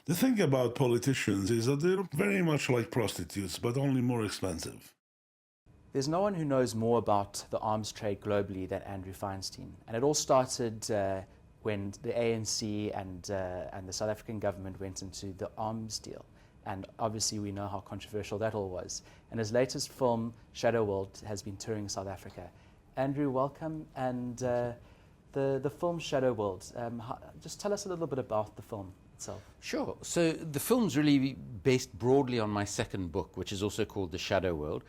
The thing about politicians is that they're very much like prostitutes, but only more expensive. There's no one who knows more about the arms trade globally than Andrew Feinstein. And it all started when the ANC and the South African government went into the arms deal. And obviously we know how controversial that all was. And his latest film, Shadow World, has been touring South Africa. Andrew, welcome. And the film Shadow World, just tell us a little bit about the film itself. Sure. So the film's really based broadly on my second book, which is also called The Shadow World,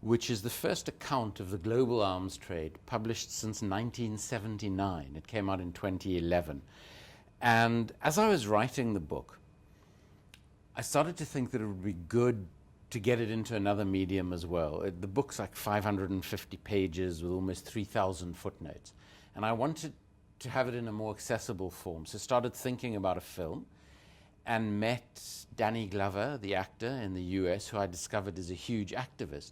which is the first account of the global arms trade published since 1979. It came out in 2011. And as I was writing the book, I started to think that it would be good to get it into another medium as well. The book's like 550 pages with almost 3,000 footnotes. And I wanted to have it in a more accessible form. So I started thinking about a film and met Danny Glover, the actor in the US, who I discovered is a huge activist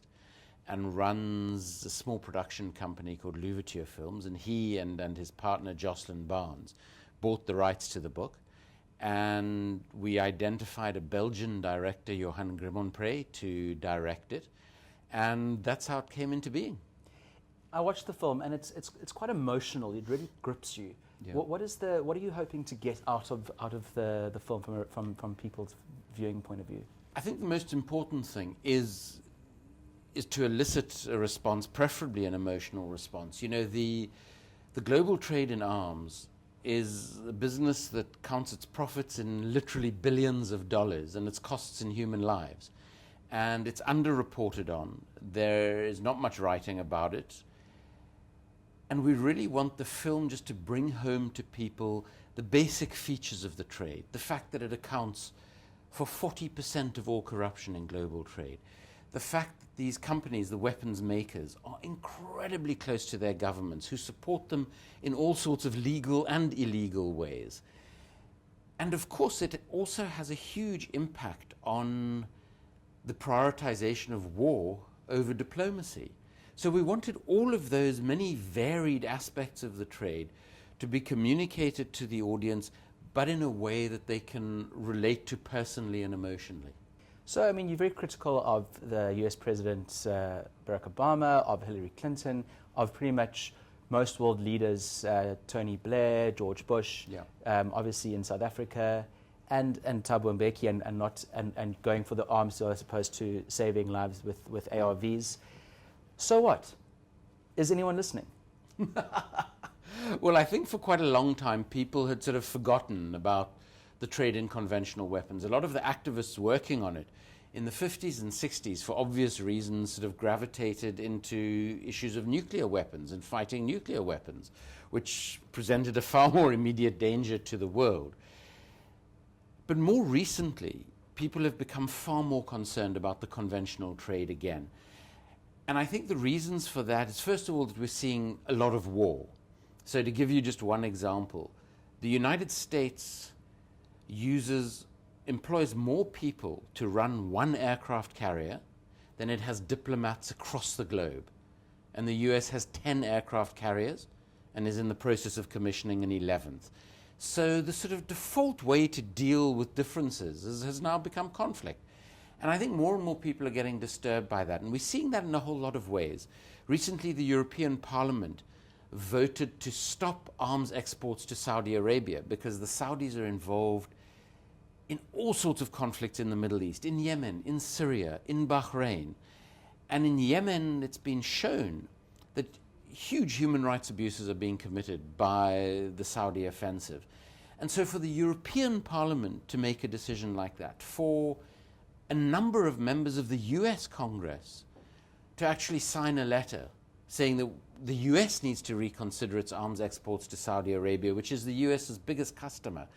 and runs a small production company called Louverture Films. And he and his partner Jocelyn Barnes bought the rights to the book. And we identified a Belgian director, Johan Grimonpré, to direct it. And that's how it came into being. I watched the film, and it's quite emotional. It really grips you. Yeah. What are you hoping to get out of the film from people's viewing point of view? I think the most important thing is to elicit a response, preferably an emotional response. You know, the global trade in arms is a business that counts its profits in literally billions of dollars and its costs in human lives. And it's underreported on. There is not much writing about it. And we really want the film just to bring home to people the basic features of the trade, the fact that it accounts for 40% of all corruption in global trade, the fact that these companies, the weapons makers, are incredibly close to their governments, who support them in all sorts of legal and illegal ways. And of course, it also has a huge impact on the prioritization of war over diplomacy. So we wanted all of those many varied aspects of the trade to be communicated to the audience, but in a way that they can relate to personally and emotionally. So, I mean, you're very critical of the US President Barack Obama, of Hillary Clinton, of pretty much most world leaders, Tony Blair, George Bush, obviously in South Africa, and Thabo Mbeki, and going for the arms deal as opposed to saving lives with ARVs. So what? Is anyone listening? Well, I think for quite a long time people had sort of forgotten about the trade in conventional weapons. A lot of the activists working on it in the 50s and 60s, for obvious reasons, sort of gravitated into issues of nuclear weapons and fighting nuclear weapons, which presented a far more immediate danger to the world. But more recently, people have become far more concerned about the conventional trade again. And I think the reasons for that is, first of all, that we're seeing a lot of war. So to give you just one example, the United States employs more people to run one aircraft carrier than it has diplomats across the globe. And the US has 10 aircraft carriers and is in the process of commissioning an 11th. So the sort of default way to deal with differences has now become conflict. And I think more and more people are getting disturbed by that. And we're seeing that in a whole lot of ways. Recently, the European Parliament voted to stop arms exports to Saudi Arabia because the Saudis are involved in all sorts of conflicts in the Middle East, in Yemen, in Syria, in Bahrain. And in Yemen, it's been shown that huge human rights abuses are being committed by the Saudi offensive. And so for the European Parliament to make a decision like that, for a number of members of the US Congress to actually sign a letter saying that the US needs to reconsider its arms exports to Saudi Arabia, which is the US's biggest customer,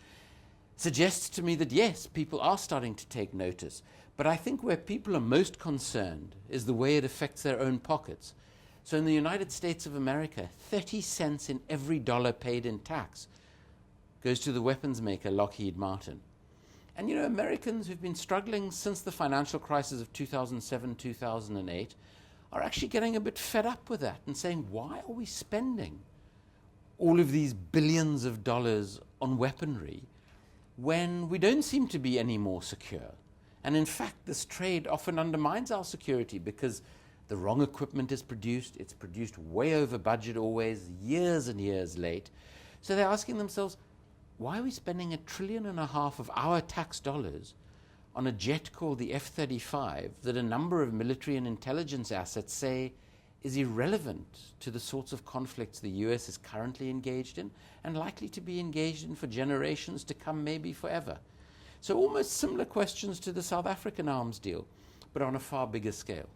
suggests to me that yes, people are starting to take notice. But I think where people are most concerned is the way it affects their own pockets. So in the United States of America, 30 cents in every dollar paid in tax goes to the weapons maker Lockheed Martin. And you know, Americans who've been struggling since the financial crisis of 2007, 2008 are actually getting a bit fed up with that and saying, why are we spending all of these billions of dollars on weaponry when we don't seem to be any more secure. And in fact, this trade often undermines our security because the wrong equipment is produced, it's produced way over budget always, years and years late. So they're asking themselves, why are we spending $1.5 trillion of our tax dollars on a jet called the F-35 that a number of military and intelligence assets say is irrelevant to the sorts of conflicts the US is currently engaged in and likely to be engaged in for generations to come, maybe forever? So almost similar questions to the South African arms deal, but on a far bigger scale.